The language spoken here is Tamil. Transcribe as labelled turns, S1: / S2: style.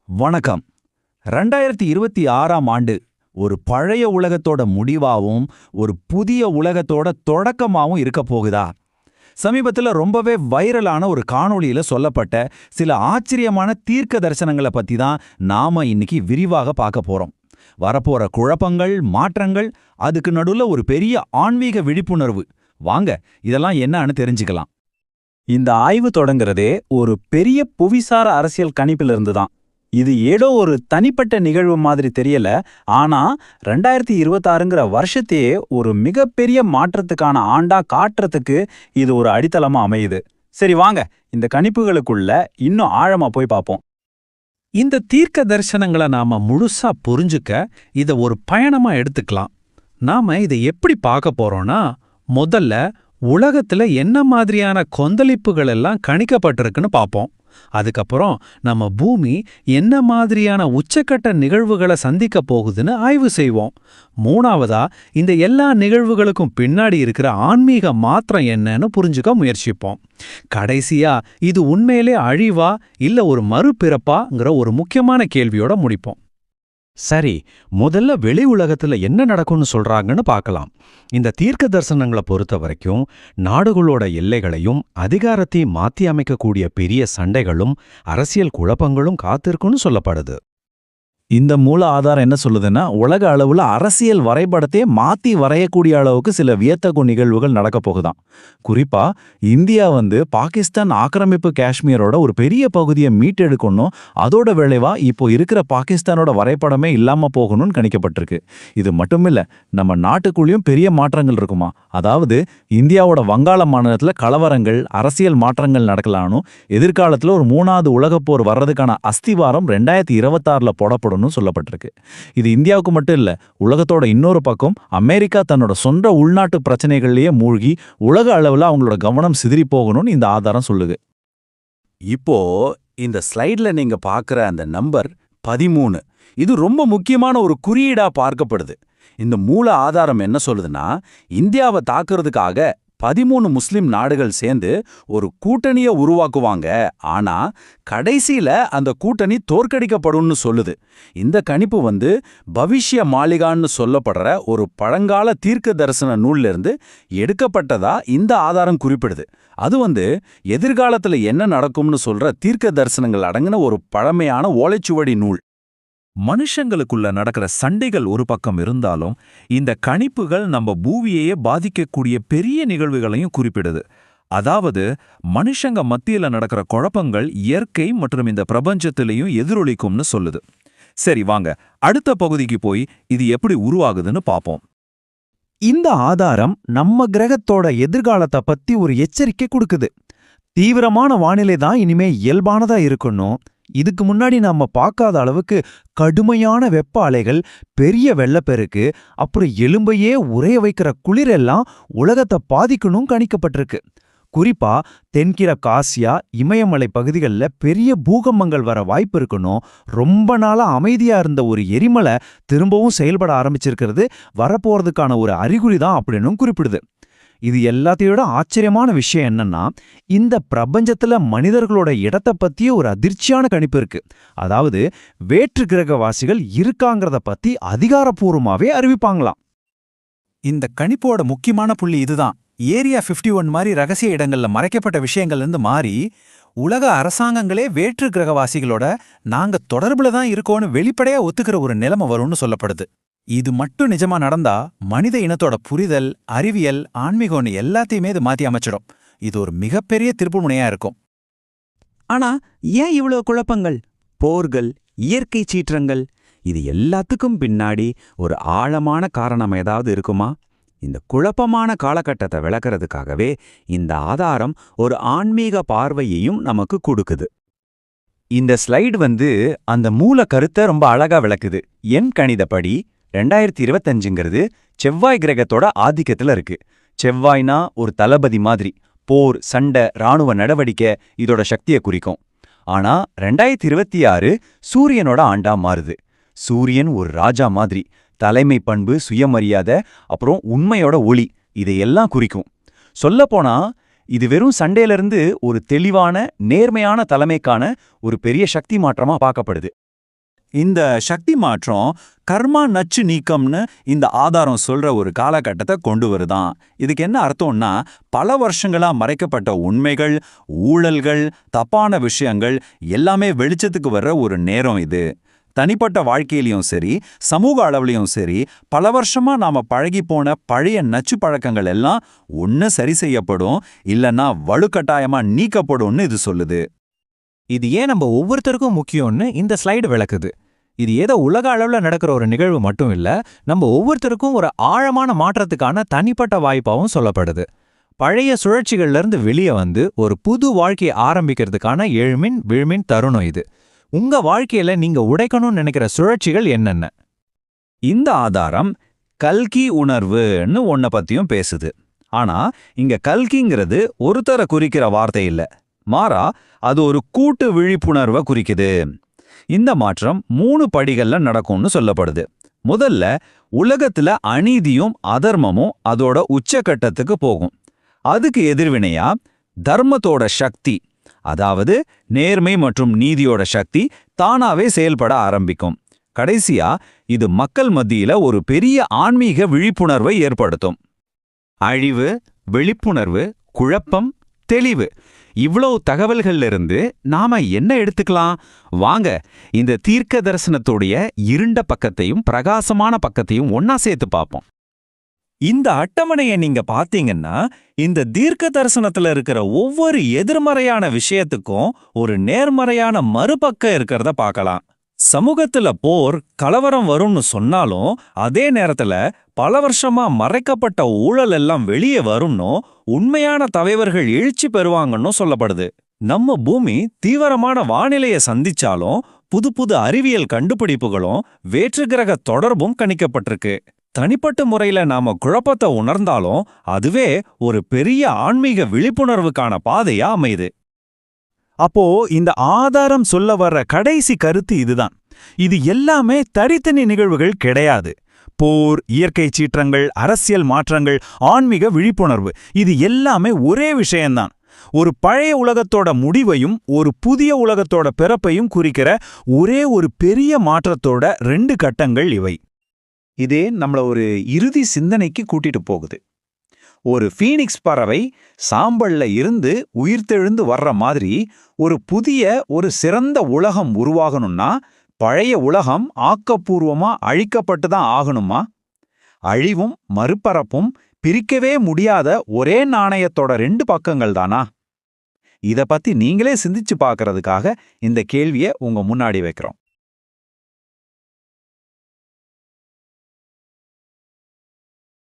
S1: வணக்கம். 2026ஆம் ஆண்டு ஒரு பழைய உலகத்தோட முடிவாவும் ஒரு புதிய உலகத்தோட தொடக்கமாவும் இருக்க போகுதா? சமீபத்துல ரொம்பவே வைரலான ஒரு காணொளியில சொல்லப்பட்ட சில ஆச்சரியமான தீர்க்க தரிசனங்களை பத்தி தான் நாம இன்னைக்கு விரிவாக பார்க்க போறோம். வரப்போற குழப்பங்கள், மாற்றங்கள், அதுக்கு நடுவுல ஒரு பெரிய ஆன்மீக விழிப்புணர்வு. வாங்க இதெல்லாம் என்னன்னு தெரிஞ்சுக்கலாம்.
S2: இந்த ஆய்வு தொடங்குறதே ஒரு பெரிய புவிசார அரசியல் கணிப்பிலிருந்து தான். இது ஏதோ ஒரு தனிப்பட்ட நிகழ்வு மாதிரி தெரியல. ஆனா 2026ங்கிற வருஷத்தையே ஒரு மிகப்பெரிய மாற்றத்துக்கான ஆண்டா காட்டுறதுக்கு இது ஒரு அடித்தளமா அமையுது. சரி வாங்க இந்த கணிப்புகளுக்குள்ள இன்னும் ஆழமா போய் பார்ப்போம்.
S3: இந்த தீர்க்க தரிசனங்களை நாம முழுசா புரிஞ்சுக்க இத ஒரு பயணமா எடுத்துக்கலாம். நாம இதை எப்படி பார்க்க போறோம்னா, முதல்ல உலகத்துல என்ன மாதிரியான கொந்தளிப்புகள் எல்லாம் கணிக்கப்பட்டிருக்குன்னு பார்ப்போம். அதுக்கப்புறம் நம்ம பூமி என்ன மாதிரியான உச்சக்கட்ட நிகழ்வுகளை சந்திக்க போகுதுன்னு ஆய்வு செய்வோம். மூணாவதா இந்த எல்லா நிகழ்வுகளுக்கும் பின்னாடி இருக்கிற ஆன்மீக மாற்றம் என்னன்னு புரிஞ்சுக்க முயற்சிப்போம். கடைசியா இது உண்மையிலே அழிவா இல்ல ஒரு மறுபிறப்பாங்கிற ஒரு முக்கியமான கேள்வியோட முடிப்போம்.
S4: சரி, முதல்ல வெளி உலகத்துல என்ன நடக்கும்னு சொல்றாங்கன்னு பார்க்கலாம். இந்த தீர்க்க தரிசனங்களை பொறுத்த வரைக்கும் நாடுகளோட எல்லைகளையும் அதிகாரத்தையும் மாத்தி அமைக்கக்கூடிய பெரிய சண்டைகளும் அரசியல் குழப்பங்களும் காத்திருக்குன்னு சொல்லப்படுது.
S1: இந்த மூல ஆதாரம் என்ன சொல்லுதுன்னா, உலக அளவுல அரசியல் வரைபடத்தையே மாத்தி வரையக்கூடிய அளவுக்கு சில வியத்தகு நிகழ்வுகள் நடக்க போகுதாம். குறிப்பா இந்தியா பாகிஸ்தான் ஆக்கிரமிப்பு காஷ்மீரோட ஒரு பெரிய பகுதியை மீட்டெடுக்கணும், அதோட விளைவா இப்போ இருக்கிற பாகிஸ்தானோட வரைபடமே இல்லாம போகணும்னு கணிக்கப்பட்டிருக்கு. இது மட்டுமில்ல, நம்ம நாட்டுக்குள்ளேயும் பெரிய மாற்றங்கள் இருக்குமா. அதாவது இந்தியாவோட வங்காள மாநிலத்துல கலவரங்கள், அரசியல் மாற்றங்கள் நடக்கலானும், எதிர்காலத்துல ஒரு 3வது உலகப்போர் வர்றதுக்கான அஸ்திவாரம் 2026ல போடப்படும் சொல்லப்பட்டிருக்கு. இது இந்தியாவுக்கு மட்டும் இல்ல, உலகத்தோட இன்னொரு பக்கம் அமெரிக்கா தன்னோட சொந்த உள்நாட்டு பிரச்சனைகள்லயே மூழ்கி உலக அளவுல அவங்களோட கவனம் சிதறி போகணும்னு இந்த ஆதாரம் சொல்லுது.
S2: இப்போ இந்த ஸ்லைட்ல நீங்க பார்க்குற அந்த நம்பர் 13, இது ரொம்ப முக்கியமான ஒரு குறியீடா பார்க்கப்படுது. இந்த மூல ஆதாரம் என்ன சொல்லுதுன்னா, இந்தியாவை தாக்குறதுக்காக 13 முஸ்லிம் நாடுகள் சேர்ந்து ஒரு கூட்டணியை உருவாக்குவாங்க. ஆனா கடைசியில அந்த கூட்டணி தோற்கடிக்கப்படும்னு சொல்லுது. இந்த கணிப்பு பவிஷ்ய மாளிகான்னு சொல்லப்படுற ஒரு பழங்கால தீர்க்க தரிசன நூல்ல இருந்து எடுக்கப்பட்டதா இந்த ஆதாரம் குறிப்பிடுது. அது எதிர்காலத்துல என்ன நடக்கும்னு சொல்ற தீர்க்க தரிசனங்கள் அடங்கின ஒரு பழமையான ஓலைச்சுவடி நூல்.
S1: மனுஷங்களுக்குள்ள நடக்கிற சண்டைகள் ஒரு பக்கம் இருந்தாலும், இந்த கணிப்புகள் நம்ம பூமியையே பாதிக்கக்கூடிய பெரிய நிகழ்வுகளையும் குறிப்பிடுது. அதாவது மனுஷங்க மத்தியில நடக்கிற குழப்பங்கள் இயற்கை மற்றும் இந்த பிரபஞ்சத்திலையும் எதிரொலிக்கும்னு சொல்லுது. சரி வாங்க அடுத்த பகுதிக்கு போய் இது எப்படி உருவாகுதுன்னு பார்ப்போம்.
S4: இந்த ஆதாரம் நம்ம கிரகத்தோட எதிர்காலத்தை பத்தி ஒரு எச்சரிக்கை கொடுக்குது. தீவிரமான வானிலை தான் இனிமே இயல்பானதா இருக்கணும். இதுக்கு முன்னாடி நாம பார்க்காத அளவுக்கு கடுமையான வெப்ப அலைகள், பெரிய வெள்ளப்பெருக்கு, அப்புறம் எலும்பையே உறைய வைக்கிற குளிரெல்லாம் உலகத்தை பாதிக்கணும் கணிக்கப்பட்டிருக்கு. குறிப்பா தென்கிழக்கு ஆசியா, இமயமலை பகுதிகளில் பெரிய பூகம்பங்கள் வர வாய்ப்பு இருக்கணும். ரொம்ப நாளா அமைதியா இருந்த ஒரு எரிமலை திரும்பவும் செயல்பட ஆரம்பிச்சிருக்கிறது வரப்போறதுக்கான ஒரு அறிகுறி தான் அப்படின்னு குறிப்பிடுது. இது எல்லாத்தையோட ஆச்சரியமான விஷயம் என்னன்னா, இந்த பிரபஞ்சத்துல மனிதர்களோட இடத்தை பத்திய ஒரு அதிர்ச்சியான கணிப்பு இருக்கு. அதாவது வேற்று கிரகவாசிகள் இருக்காங்கிறத பத்தி அதிகாரப்பூர்வமாவே அறிவிப்பாங்களாம்.
S2: இந்த கணிப்போட முக்கியமான புள்ளி இதுதான். ஏரியா 51 மாதிரி ரகசிய இடங்கள்ல மறைக்கப்பட்ட விஷயங்கள்லேருந்து மாறி உலக அரசாங்கங்களே வேற்று கிரகவாசிகளோட நாங்க தொடர்புல தான் இருக்கோன்னு வெளிப்படையா ஒத்துக்கிற ஒரு நிலைமை வரும்னு சொல்லப்படுது. இது மட்டும் நிஜமா நடந்தா மனித இனத்தோட புரிதல், அறிவியல், ஆன்மீகம்னு எல்லாத்தையுமே இது மாத்தி அமைச்சிடும். இது ஒரு மிகப்பெரிய திருப்புமுனையா இருக்கும்.
S4: ஆனா ஏன் இவ்வளவு குழப்பங்கள்? போர்கள், இயற்கை சீற்றங்கள், இது எல்லாத்துக்கும் பின்னாடி ஒரு ஆழமான காரணம் ஏதாவது இருக்குமா? இந்த குழப்பமான காலகட்டத்தை விளக்கறதுக்காகவே இந்த ஆதாரம் ஒரு ஆன்மீக பார்வையையும் நமக்கு கொடுக்குது. இந்த ஸ்லைடு அந்த மூல கருத்தை ரொம்ப அழகா விளக்குது. எண் கணிதப்படி 2025ங்கிறது செவ்வாய் கிரகத்தோட ஆதிக்கத்துல இருக்கு. செவ்வாய்னா ஒரு தளபதி மாதிரி, போர், சண்டை, இராணுவ நடவடிக்கை இதோட சக்தியை குறிக்கும். ஆனா 2026 சூரியனோட ஆண்டா மாறுது. சூரியன் ஒரு ராஜா மாதிரி, தலைமை பண்பு, சுயமரியாதை, அப்புறம் உண்மையோட ஒளி, இதையெல்லாம் குறிக்கும். சொல்லப்போனா இது வெறும் சண்டையிலிருந்து ஒரு தெளிவான, நேர்மையான தலைமைக்கான ஒரு பெரிய சக்தி மாற்றமா பார்க்கப்படுது.
S1: இந்த சக்தி மாற்றம் கர்மா நச்சு நீக்கம்னு இந்த ஆதாரம் சொல்ற ஒரு காலகட்டத்தை கொண்டு வருதான். இதுக்கு என்ன அர்த்தம்னா, பல வருஷங்களா மறைக்கப்பட்ட உண்மைகள், ஊழல்கள், தப்பான விஷயங்கள் எல்லாமே வெளிச்சத்துக்கு வர்ற ஒரு நேரம் இது. தனிப்பட்ட வாழ்க்கையிலையும் சரி, சமூக அளவுலையும் சரி, பல வருஷமா நாம பழகி போன பழைய நச்சு பழக்கங்கள் எல்லாம் ஒன்று சரி செய்யப்படும், இல்லைன்னா வலுக்கட்டாயமா நீக்கப்படும்னு இது சொல்லுது.
S4: இது ஏன் நம்ம ஒவ்வொருத்தருக்கும் முக்கியம்னு இந்த ஸ்லைடு விளக்குது. இது ஏதோ உலக அளவுல நடக்கிற ஒரு நிகழ்வு மட்டும் இல்ல, நம்ம ஒவ்வொருத்தருக்கும் ஒரு ஆழமான மாற்றத்துக்கான தனிப்பட்ட வாய்ப்பாவும் சொல்லப்படுது. பழைய சுழற்சிகள்ல இருந்து வெளியே வந்து ஒரு புது வாழ்க்கையை ஆரம்பிக்கிறதுக்கான எழுமின் விழுமின் தருணம் இது. உங்க வாழ்க்கையில நீங்க உடைக்கணும்னு நினைக்கிற சுழற்சிகள் என்னென்ன?
S1: இந்த ஆதாரம் கல்கி உணர்வுன்னு ஒன்ன பத்தியும் பேசுது. ஆனா இங்க கல்கிங்கிறது ஒருத்தரை குறிக்கிற வார்த்தை இல்ல, மாறா அது ஒரு கூட்டு விழிப்புணர்வை குறிக்குது. இந்த மாற்றம் 3 படிகள்ல நடக்கும்னு சொல்லப்படுது. முதல்ல உலகத்துல அநீதியும் அதர்மமும் அதோட உச்சக்கட்டத்துக்கு போகும். அதுக்கு எதிர்வினையா தர்மத்தோட சக்தி, அதாவது நேர்மை மற்றும் நீதியோட சக்தி தானாவே செயல்பட ஆரம்பிக்கும். கடைசியா இது மக்கள் மத்தியில ஒரு பெரிய ஆன்மீக விழிப்புணர்வை ஏற்படுத்தும். அழிவு, விழிப்புணர்வு, குழப்பம், தெளிவு, இவ்வளவு தகவல்கள்ல இருந்து நாம என்ன எடுத்துக்கலாம்? வாங்க இந்த தீர்க்க தரிசனத்துடைய இருண்ட பக்கத்தையும் பிரகாசமான பக்கத்தையும் ஒன்னா சேர்த்து பார்ப்போம். இந்த அட்டவணையை நீங்க பாத்தீங்கன்னா, இந்த தீர்க்க தரிசனத்துல இருக்கிற ஒவ்வொரு எதிர்மறையான விஷயத்துக்கும் ஒரு நேர்மறையான மறுபக்கம் இருக்கிறத பார்க்கலாம். சமூகத்துல போர், கலவரம் வரும்னு சொன்னாலும் அதே நேரத்துல பல வருஷமா மறைக்கப்பட்ட ஊழல் எல்லாம் வெளியே வரும்னு, உண்மையான தலைவர்கள் எழுச்சி பெறுவாங்கன்னு சொல்லப்படுது. நம்ம பூமி தீவிரமான வானிலையை சந்திச்சாலும் புது புது அறிவியல் கண்டுபிடிப்புகளும் வேற்று கிரக தொடர்பும் கணிக்கப்பட்டிருக்கு. தனிப்பட்ட முறையில நாம குழப்பத்தை உணர்ந்தாலும் அதுவே ஒரு பெரிய ஆன்மீக விழிப்புணர்வுக்கான பாதையா அமையுது.
S4: அப்போ இந்த ஆதாரம் சொல்ல வர்ற கடைசி கருத்து இதுதான். இது எல்லாமே தனித்தனி நிகழ்வுகள் கிடையாது. போர், இயற்கை சீற்றங்கள், அரசியல் மாற்றங்கள், ஆன்மீக விழிப்புணர்வு, இது எல்லாமே ஒரே விஷயம்தான். ஒரு பழைய உலகத்தோட முடிவையும் ஒரு புதிய உலகத்தோட பிறப்பையும் குறிக்கிற ஒரே ஒரு பெரிய மாற்றத்தோட 2 கட்டங்கள் இவை.
S1: இதே நம்மள ஒரு இறுதி சிந்தனைக்கு கூட்டிட்டு போகுது. ஒரு ஃபீனிக்ஸ் பறவை சாம்பல்ல இருந்து உயிர்த்தெழுந்து வர்ற மாதிரி ஒரு சிறந்த உலகம் உருவாகணும்னா பழைய உலகம் ஆக்கப்பூர்வமா அழிக்கப்பட்டு தான் ஆகணுமா? அழிவும் மறுபரப்பும் பிரிக்கவே முடியாத ஒரே நாணயத்தோட 2 பக்கங்கள் தானா? இத பத்தி நீங்களே சிந்திச்சு பார்க்கறதுக்காக இந்த கேள்வியை உங்க முன்னாடி வைக்கிறோம்.